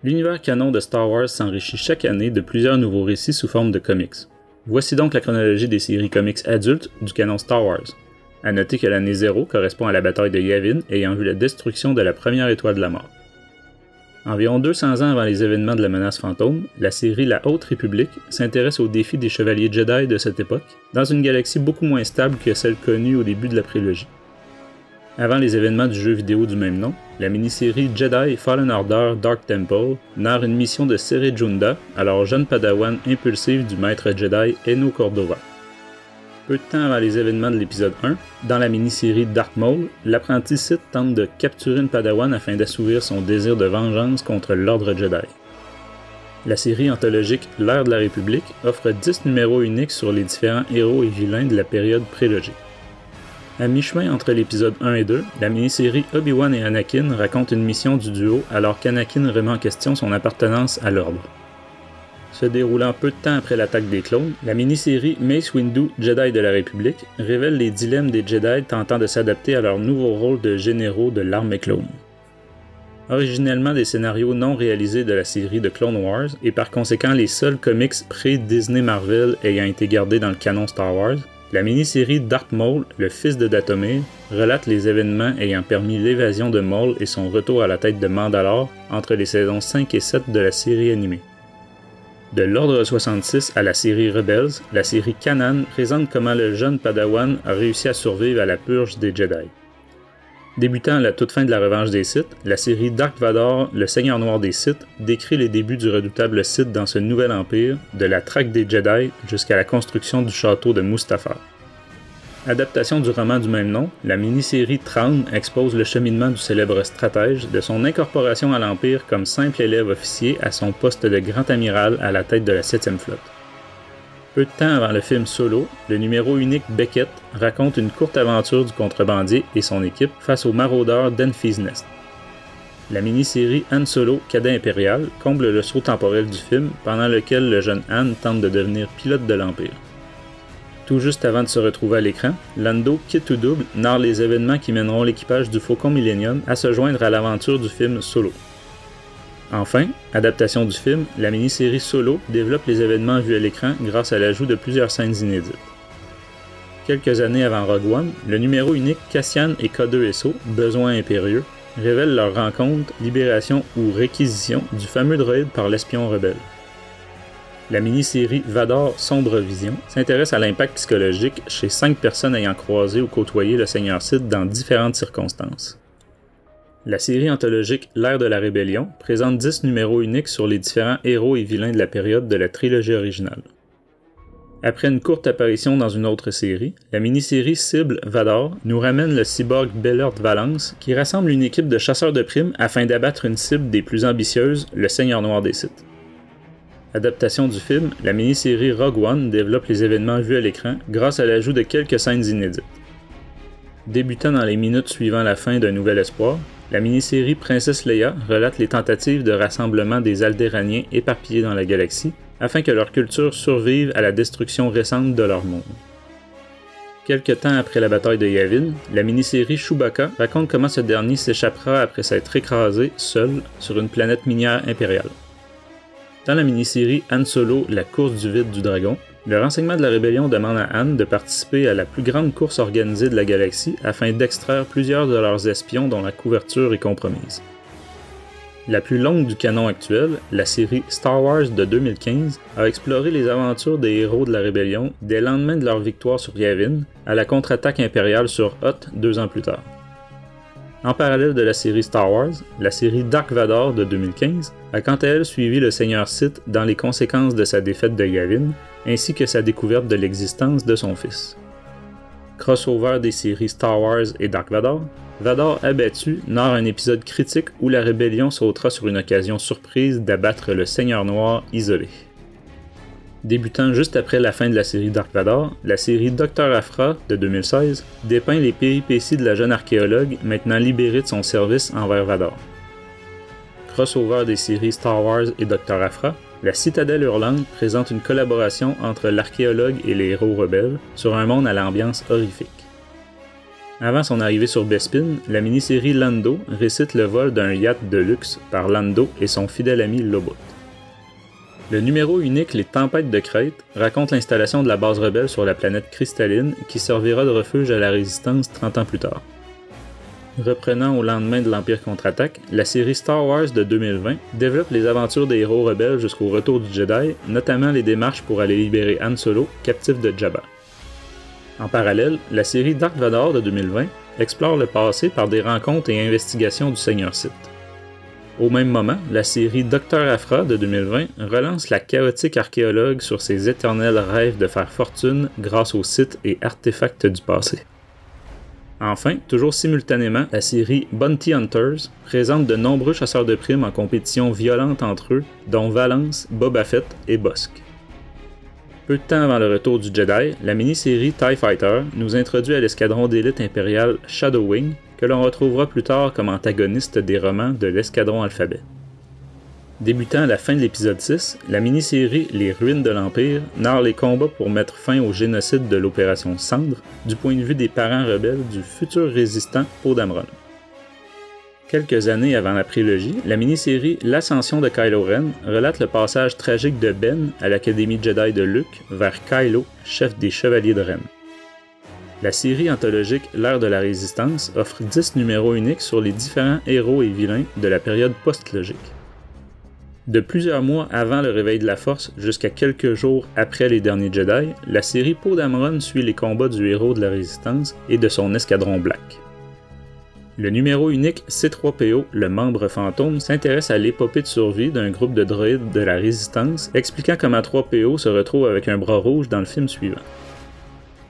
L'univers canon de Star Wars s'enrichit chaque année de plusieurs nouveaux récits sous forme de comics. Voici donc la chronologie des séries comics adultes du canon Star Wars. À noter que l'année 0 correspond à la bataille de Yavin ayant vu la destruction de la première étoile de la mort. Environ 200 ans avant les événements de la menace fantôme, la série La Haute République s'intéresse aux défis des chevaliers Jedi de cette époque, dans une galaxie beaucoup moins stable que celle connue au début de la prélogie. Avant les événements du jeu vidéo du même nom, la mini-série Jedi Fallen Order Dark Temple narre une mission de Cere Junda, alors jeune padawan impulsive du maître Jedi Eno Cordova. Peu de temps avant les événements de l'épisode 1, dans la mini-série Darth Maul, l'apprenti Sith tente de capturer une padawan afin d'assouvir son désir de vengeance contre l'ordre Jedi. La série anthologique L'Ère de la République offre 10 numéros uniques sur les différents héros et vilains de la période prélogique. À mi-chemin entre l'épisode 1 et 2, la mini-série Obi-Wan et Anakin raconte une mission du duo alors qu'Anakin remet en question son appartenance à l'ordre. Se déroulant peu de temps après l'attaque des clones, la mini-série Mace Windu Jedi de la République révèle les dilemmes des Jedi tentant de s'adapter à leur nouveau rôle de généraux de l'armée clone. Originellement des scénarios non réalisés de la série de Clone Wars et par conséquent les seuls comics pré-Disney Marvel ayant été gardés dans le canon Star Wars, la mini-série Darth Maul, le fils de Dathomir, relate les événements ayant permis l'évasion de Maul et son retour à la tête de Mandalore entre les saisons 5 et 7 de la série animée. De l'Ordre 66 à la série Rebels, la série Kanan présente comment le jeune Padawan a réussi à survivre à la purge des Jedi. Débutant à la toute fin de la Revanche des Sith, la série Dark Vador, le Seigneur Noir des Sith, décrit les débuts du redoutable Sith dans ce nouvel empire, de la traque des Jedi jusqu'à la construction du château de Mustafar. Adaptation du roman du même nom, la mini-série Thrawn expose le cheminement du célèbre stratège, de son incorporation à l'Empire comme simple élève officier à son poste de grand amiral à la tête de la 7e flotte. Peu de temps avant le film Solo, le numéro unique Beckett raconte une courte aventure du contrebandier et son équipe face aux maraudeurs d'Enfi's Nest. La mini-série Han Solo, cadet impérial, comble le saut temporel du film pendant lequel le jeune Han tente de devenir pilote de l'Empire. Tout juste avant de se retrouver à l'écran, Lando Kit ou Double narre les événements qui mèneront l'équipage du Faucon Millennium à se joindre à l'aventure du film Solo. Enfin, adaptation du film, la mini-série Solo développe les événements vus à l'écran grâce à l'ajout de plusieurs scènes inédites. Quelques années avant Rogue One, le numéro unique Cassian et K2SO, Besoin impérieux, révèle leur rencontre, libération ou réquisition du fameux droïde par l'espion rebelle. La mini-série Vador Sombre Vision s'intéresse à l'impact psychologique chez 5 personnes ayant croisé ou côtoyé le Seigneur Sith dans différentes circonstances. La série anthologique L'Ère de la Rébellion présente 10 numéros uniques sur les différents héros et vilains de la période de la trilogie originale. Après une courte apparition dans une autre série, la mini-série Cible Vador nous ramène le cyborg Bellert Valance qui rassemble une équipe de chasseurs de primes afin d'abattre une cible des plus ambitieuses, le Seigneur Noir des Sith. Adaptation du film, la mini-série Rogue One développe les événements vus à l'écran grâce à l'ajout de quelques scènes inédites. Débutant dans les minutes suivant la fin d'Un Nouvel Espoir, la mini-série Princesse Leia relate les tentatives de rassemblement des Aldéraniens éparpillés dans la galaxie afin que leur culture survive à la destruction récente de leur monde. Quelque temps après la bataille de Yavin, la mini-série Chewbacca raconte comment ce dernier s'échappera après s'être écrasé, seul, sur une planète minière impériale. Dans la mini-série Han Solo, la course du vide du dragon, le renseignement de la rébellion demande à Han de participer à la plus grande course organisée de la galaxie afin d'extraire plusieurs de leurs espions dont la couverture est compromise. La plus longue du canon actuel, la série Star Wars de 2015, a exploré les aventures des héros de la rébellion des lendemains de leur victoire sur Yavin à la contre-attaque impériale sur Hoth 2 ans plus tard. En parallèle de la série Star Wars, la série Dark Vador de 2015 a quant à elle suivi le Seigneur Sith dans les conséquences de sa défaite de Yavin, ainsi que sa découverte de l'existence de son fils. Crossover des séries Star Wars et Dark Vador, Vador abattu narre un épisode critique où la rébellion sautera sur une occasion surprise d'abattre le Seigneur Noir isolé. Débutant juste après la fin de la série Dark Vador, la série Dr. Aphra de 2016 dépeint les péripéties de la jeune archéologue maintenant libérée de son service envers Vador. Crossover des séries Star Wars et Dr. Aphra, la Citadelle Hurlante présente une collaboration entre l'archéologue et les héros rebelles sur un monde à l'ambiance horrifique. Avant son arrivée sur Bespin, la mini-série Lando récite le vol d'un yacht de luxe par Lando et son fidèle ami Lobot. Le numéro unique Les Tempêtes de Crète raconte l'installation de la base rebelle sur la planète cristalline qui servira de refuge à la Résistance 30 ans plus tard. Reprenant au lendemain de l'Empire contre-attaque, la série Star Wars de 2020 développe les aventures des héros rebelles jusqu'au retour du Jedi, notamment les démarches pour aller libérer Han Solo, captif de Jabba. En parallèle, la série Dark Vador de 2020 explore le passé par des rencontres et investigations du Seigneur Sith. Au même moment, la série Dr. Aphra de 2020 relance la chaotique archéologue sur ses éternels rêves de faire fortune grâce aux sites et artefacts du passé. Enfin, toujours simultanément, la série Bounty Hunters présente de nombreux chasseurs de primes en compétition violente entre eux, dont Valance, Boba Fett et Bossk. Peu de temps avant le retour du Jedi, la mini-série TIE Fighter nous introduit à l'escadron d'élite impériale Shadow Wing, que l'on retrouvera plus tard comme antagoniste des romans de l'Escadron Alphabet. Débutant à la fin de l'épisode 6, la mini-série Les Ruines de l'Empire narre les combats pour mettre fin au génocide de l'opération Cendre du point de vue des parents rebelles du futur résistant Poe Dameron. Quelques années avant la prélogie, la mini-série L'Ascension de Kylo Ren relate le passage tragique de Ben à l'Académie Jedi de Luke vers Kylo, chef des Chevaliers de Ren. La série anthologique L'Ère de la Résistance offre 10 numéros uniques sur les différents héros et vilains de la période post-logique. De plusieurs mois avant le réveil de la Force jusqu'à quelques jours après les derniers Jedi, la série Poe Dameron suit les combats du héros de la Résistance et de son escadron Black. Le numéro unique C3PO, le membre fantôme, s'intéresse à l'épopée de survie d'un groupe de droïdes de la Résistance, expliquant comment 3PO se retrouve avec un bras rouge dans le film suivant.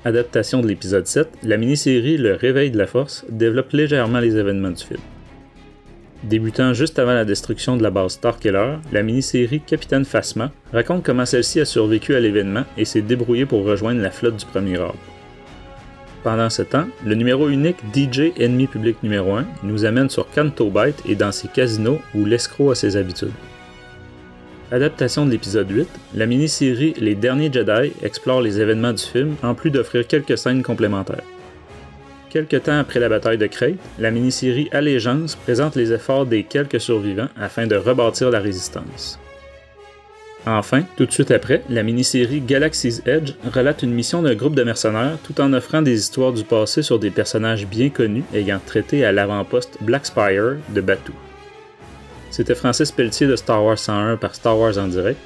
Adaptation de l'épisode 7, la mini-série Le Réveil de la Force développe légèrement les événements du film. Débutant juste avant la destruction de la base Starkiller, la mini-série Capitaine Phasma raconte comment celle-ci a survécu à l'événement et s'est débrouillée pour rejoindre la flotte du Premier Ordre. Pendant ce temps, le numéro unique DJ Ennemi Public numéro 1 nous amène sur Canto Bight et dans ses casinos où l'escroc a ses habitudes. Adaptation de l'épisode 8, la mini-série Les Derniers Jedi explore les événements du film en plus d'offrir quelques scènes complémentaires. Quelque temps après la bataille de Crète, la mini-série Allégeance présente les efforts des quelques survivants afin de rebâtir la résistance. Enfin, tout de suite après, la mini-série Galaxy's Edge relate une mission d'un groupe de mercenaires tout en offrant des histoires du passé sur des personnages bien connus ayant traité à l'avant-poste Black Spire de Batuu. C'était Francis Pelletier de Star Wars 101 par Star Wars en direct.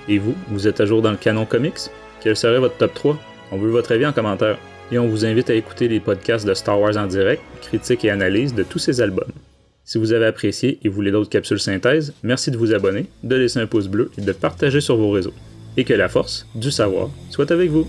Et vous êtes à jour dans le canon comics? Quel serait votre top 3? On veut votre avis en commentaire. Et on vous invite à écouter les podcasts de Star Wars en direct, critiques et analyses de tous ces albums. Si vous avez apprécié et voulez d'autres capsules synthèse, merci de vous abonner, de laisser un pouce bleu et de partager sur vos réseaux. Et que la force, du savoir, soit avec vous!